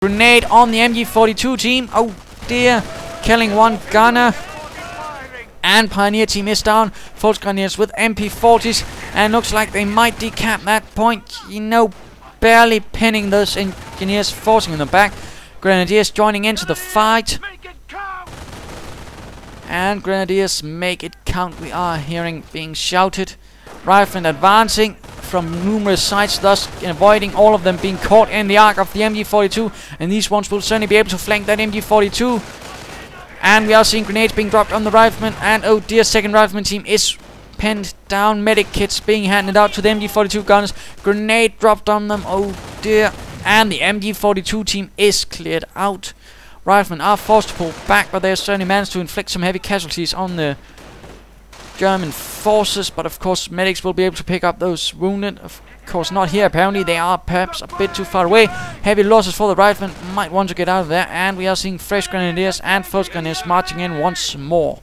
Grenade on the MG42 team. Oh dear. Killing one gunner. And Pioneer team is down. Volksgrenadiers with MP40s. And looks like they might decap that point. You know, barely pinning those engineers, forcing them back. Grenadiers joining into the fight. And Grenadiers make it count. We are hearing being shouted. Riflemen advancing from numerous sides, thus avoiding all of them being caught in the arc of the MG42. And these ones will certainly be able to flank that MG42. And we are seeing grenades being dropped on the riflemen. And oh dear, second rifleman team is pinned down. Medic kits being handed out to the MG42 gunners. Grenade dropped on them. Oh dear. And the MG42 team is cleared out. Riflemen are forced to pull back, but they have certainly managed to inflict some heavy casualties on the German forces. But of course, medics will be able to pick up those wounded. Of course, not here apparently. They are perhaps a bit too far away. Heavy losses for the riflemen. Might want to get out of there. And we are seeing fresh Grenadiers and Volksgrenadiers marching in once more.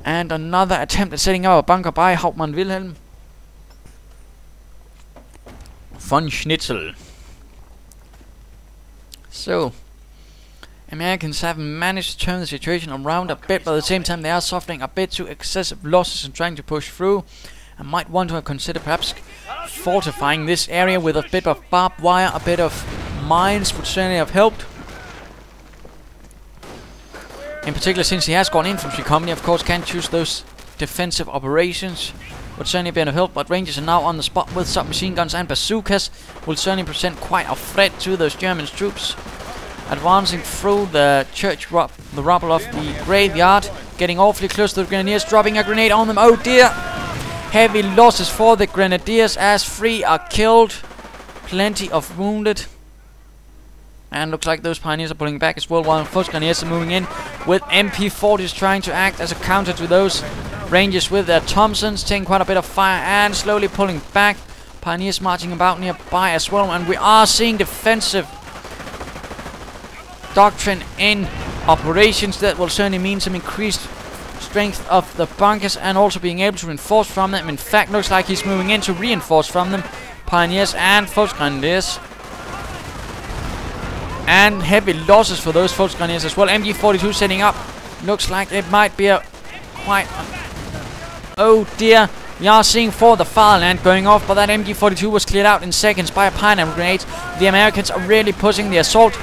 And another attempt at setting up a bunker by Hauptmann Wilhelm. VonSchnitzel. So, Americans have managed to turn the situation around a bit, but at the same time they are suffering a bit to excessive losses and trying to push through. And might want to have considered perhaps fortifying this area with a bit of barbed wire, a bit of mines would certainly have helped. In particular, since he has got an infantry company, of course, can choose those defensive operations. Would certainly be of help, but Rangers are now on the spot with submachine guns and bazookas. Will certainly present quite a threat to those German troops. Advancing through the church, the rubble of the graveyard, getting awfully close to the Grenadiers, dropping a grenade on them. Oh dear! Heavy losses for the Grenadiers as 3 are killed. Plenty of wounded. And looks like those Pioneers are pulling back as well, while Volksgrenadiers are moving in with MP40s trying to act as a counter to those Rangers with their Thompsons, taking quite a bit of fire and slowly pulling back. Pioneers marching about nearby as well, and we are seeing defensive doctrine in operations. That will certainly mean some increased strength of the bunkers and also being able to reinforce from them. In fact, looks like he's moving in to reinforce from them. Pioneers and Volksgrenadiers. And heavy losses for those Volksgrenadiers as well. MG42 setting up. Looks like it might be a quite... oh dear. We are seeing for the fatherland going off, but that MG42 was cleared out in seconds by a pineapple grenade. The Americans are really pushing the assault.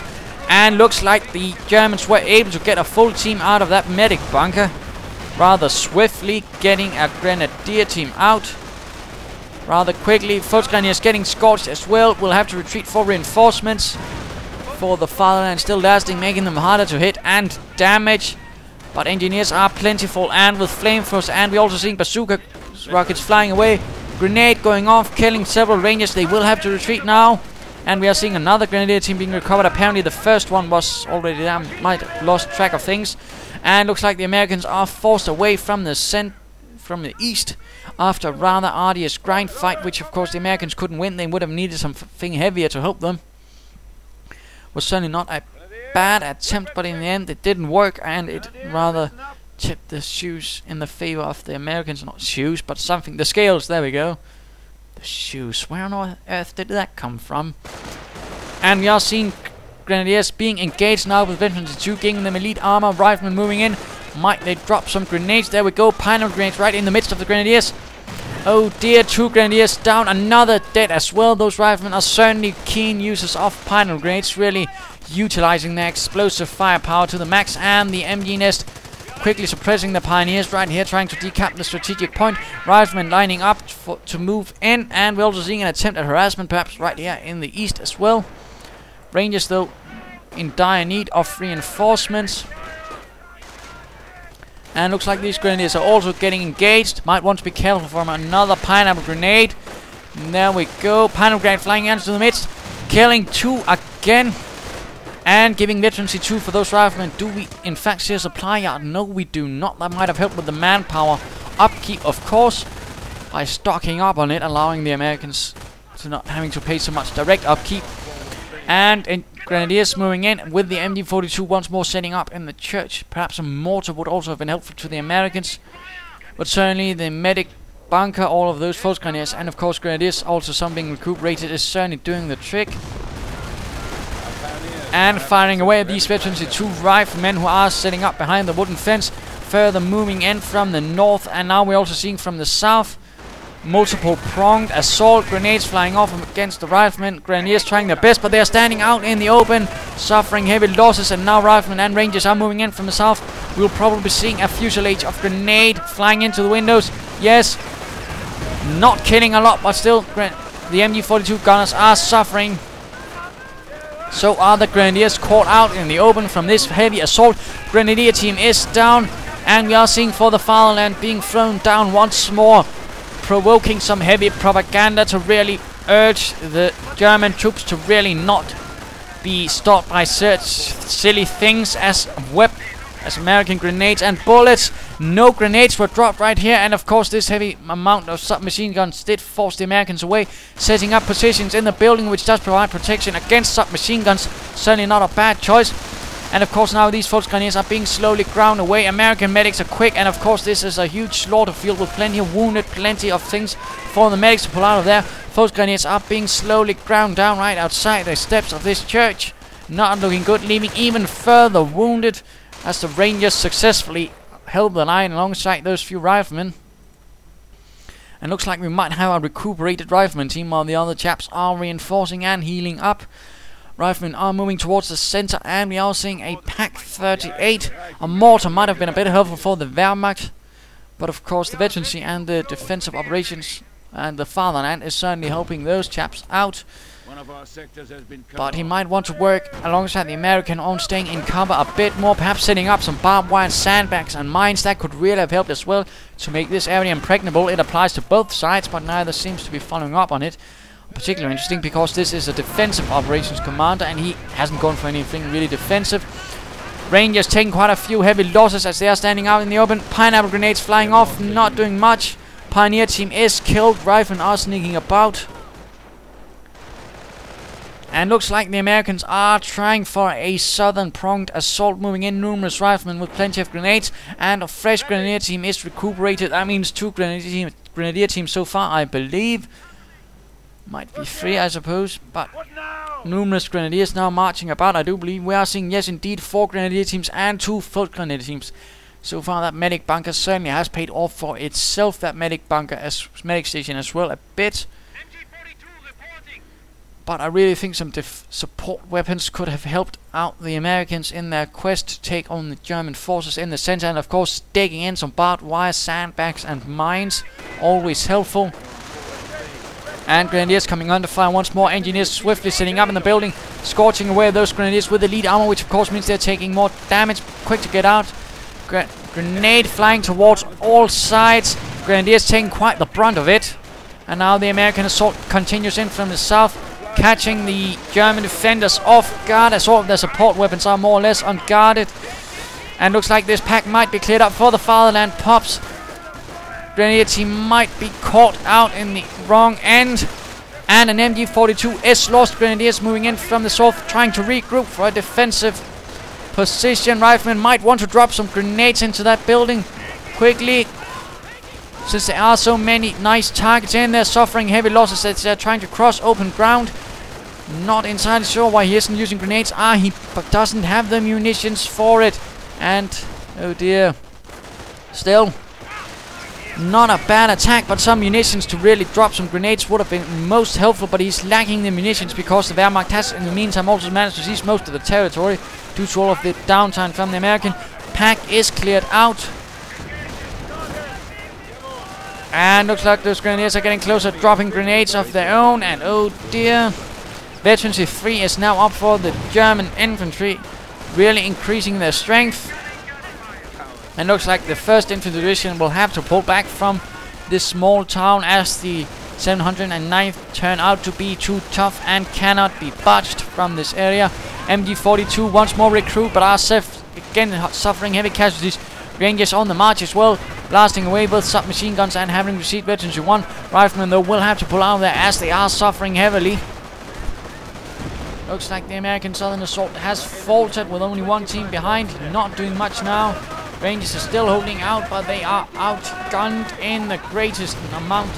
And looks like the Germans were able to get a full team out of that medic bunker rather swiftly, getting a Grenadier team out rather quickly. Volksgrenadiers getting scorched as well. Will have to retreat for reinforcements. For the fatherland still lasting, making them harder to hit and damage. But engineers are plentiful and with flamethrowers, and we're also seeing bazooka rockets flying away. Grenade going off, killing several Rangers. They will have to retreat now. And we are seeing another Grenadier team being recovered. Apparently the first one was already down. Might have lost track of things. And looks like the Americans are forced away from the east after a rather arduous grind fight, which of course the Americans couldn't win. They would have needed something heavier to help them. Was certainly not a bad attempt, but in the end it didn't work, and it rather tipped the shoes in the favor of the Americans. Not shoes, but something. The scales, there we go. The shoes. Where on earth did that come from? And we are seeing Grenadiers being engaged now with Infantry 2, giving them elite armor. Riflemen moving in. Might they drop some grenades? There we go. Pineapple grenades right in the midst of the Grenadiers. Oh dear, 2 Grenadiers down. Another dead as well. Those riflemen are certainly keen users of pineapple grenades, really utilizing their explosive firepower to the max. And the MG nest quickly suppressing the Pioneers right here, trying to decap the strategic point. Riflemen lining up to move in, and we're also seeing an attempt at harassment, perhaps right here in the east as well. Rangers, though, in dire need of reinforcements. And looks like these Grenadiers are also getting engaged. Might want to be careful from another pineapple grenade. And there we go. Pineapple grenade flying into the midst. Killing 2 again. And giving Veterancy 2 for those riflemen. Do we in fact see a supply yard? No, we do not. That might have helped with the manpower upkeep, of course, by stocking up on it, allowing the Americans to not having to pay so much direct upkeep. And Grenadiers moving in with the MG42 once more setting up in the church. Perhaps a mortar would also have been helpful to the Americans. But certainly the medic bunker, all of those Volksgrenadiers, and of course Grenadiers, also some being recuperated, is certainly doing the trick. and firing away at these veterans, the 2 riflemen who are setting up behind the wooden fence, further moving in from the north, and now we're also seeing from the south multiple pronged assault grenades flying off against the riflemen. Grenadiers trying their best, but they are standing out in the open, suffering heavy losses, and now riflemen and rangers are moving in from the south. We'll probably be seeing a fusillade of grenade flying into the windows. Yes, not killing a lot, but still the MG42 gunners are suffering. So are the Grenadiers, caught out in the open from this heavy assault. Grenadier team is down, and we are seeing for the fatherland being thrown down once more, provoking some heavy propaganda to really urge the German troops to really not be stopped by such silly things as American grenades and bullets. No grenades were dropped right here, and of course this heavy amount of submachine guns did force the Americans away, setting up positions in the building, which does provide protection against submachine guns. Certainly not a bad choice. And of course now these Volksgrenadiers are being slowly ground away. American medics are quick, and of course this is a huge slaughter field with plenty of wounded, plenty of things for the medics to pull out of there. Volksgrenadiers are being slowly ground down right outside the steps of this church. Not looking good, leaving even further wounded as the Rangers successfully held the line alongside those few riflemen. And looks like we might have a recuperated rifleman team while the other chaps are reinforcing and healing up. Riflemen are moving towards the center, and we are seeing a Pak 38. A mortar might have been a bit helpful for the Wehrmacht, but of course the veterancy and the defensive operations and the fatherland is certainly helping those chaps out. But he might want to work alongside the American on staying in cover a bit more, perhaps setting up some barbed wire, sandbags and mines. That could really have helped as well to make this area impregnable. It applies to both sides, but neither seems to be following up on it. Particularly interesting because this is a defensive operations commander, and he hasn't gone for anything really defensive. Rangers taking quite a few heavy losses as they are standing out in the open. Pineapple grenades flying off, not doing much. Pioneer team is killed. Riflemen are sneaking about. And looks like the Americans are trying for a southern pronged assault, moving in numerous riflemen with plenty of grenades, and a fresh Grenadier team is recuperated. That means 2 Grenadier teams so far, I believe. Might be 3, I suppose, but numerous Grenadiers now marching about. I do believe we are seeing, yes indeed, 4 Grenadier teams and 2 Foot Grenadier teams. So far that medic bunker certainly has paid off for itself, that medic station as well a bit. But I really think some support weapons could have helped out the Americans in their quest to take on the German forces in the center, and of course digging in some barbed wire, sandbags and mines, always helpful. And Grenadiers coming under fire once more. Engineers swiftly sitting up in the building, scorching away those Grenadiers with elite armor, which of course means they're taking more damage. Quick to get out. Grenade flying towards all sides. Grenadiers taking quite the brunt of it. And now the American assault continues in from the south, catching the German defenders off guard as all of their support weapons are more or less unguarded. And looks like this pack might be cleared up for the fatherland. Pops. Grenadier team might be caught out in the wrong end, and an MG42 is lost. Grenadiers moving in from the south, trying to regroup for a defensive position. Riflemen might want to drop some grenades into that building quickly, since there are so many nice targets in there, suffering heavy losses as they're trying to cross open ground. Not entirely sure why he isn't using grenades. He doesn't have the munitions for it, and oh dear, still not a bad attack, but some munitions to really drop some grenades would have been most helpful, but he's lacking the munitions because the Wehrmacht has in the meantime also managed to seize most of the territory due to all of the downtime from the American. Pack is cleared out, and looks like those Grenadiers are getting closer, dropping grenades of their own, and oh dear, Veterancy 3 is now up for the German infantry, really increasing their strength. And looks like the 1st Infantry Division will have to pull back from this small town as the 709th turn out to be too tough and cannot be budged from this area. MG42 once more recruit, but are again suffering heavy casualties. Rangers on the march as well, blasting away both submachine guns and having received Veterancy 1. Riflemen though will have to pull out of there as they are suffering heavily. Looks like the American Southern Assault has faltered with only 1 team behind, not doing much now. Rangers are still holding out, but they are outgunned in the greatest amount.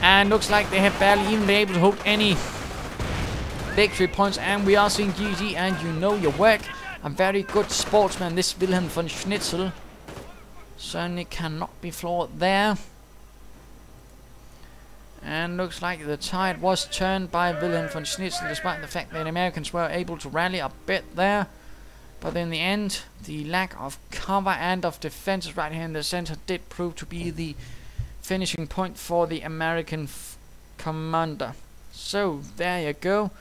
And looks like they have barely even been able to hold any victory points, and we are seeing GG, and you know your work. A very good sportsman, this WilhelmVonSchnitzel. Certainly cannot be flawed there. And looks like the tide was turned by WilhelmVonSchnitzel, despite the fact that the Americans were able to rally a bit there. But in the end, the lack of cover and of defenses right here in the center did prove to be the finishing point for the American commander. So there you go.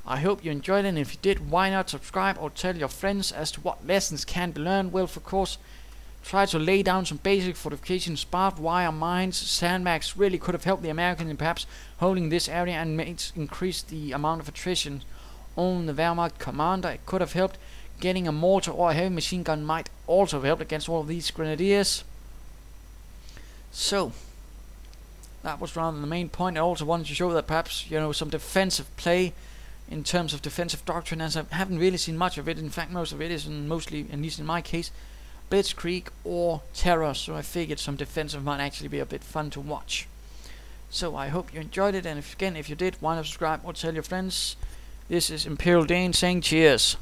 I hope you enjoyed it, and if you did, why not subscribe or tell your friends as to what lessons can be learned. Well, of course, try to lay down some basic fortifications, barbed wire, mines, sandbags really could have helped the Americans in perhaps holding this area and increase the amount of attrition on the Wehrmacht commander. It could have helped. Getting a mortar or a heavy machine gun might also have helped against all of these grenadiers. So that was rather the main point. I also wanted to show that perhaps, you know, some defensive play in terms of defensive doctrine, as I haven't really seen much of it. In fact, most of it is mostly, at least in my case, blitzkrieg or terror. So I figured some defensive might actually be a bit fun to watch. So I hope you enjoyed it, and if you did, why not subscribe or tell your friends. This is Imperial Dane saying cheers.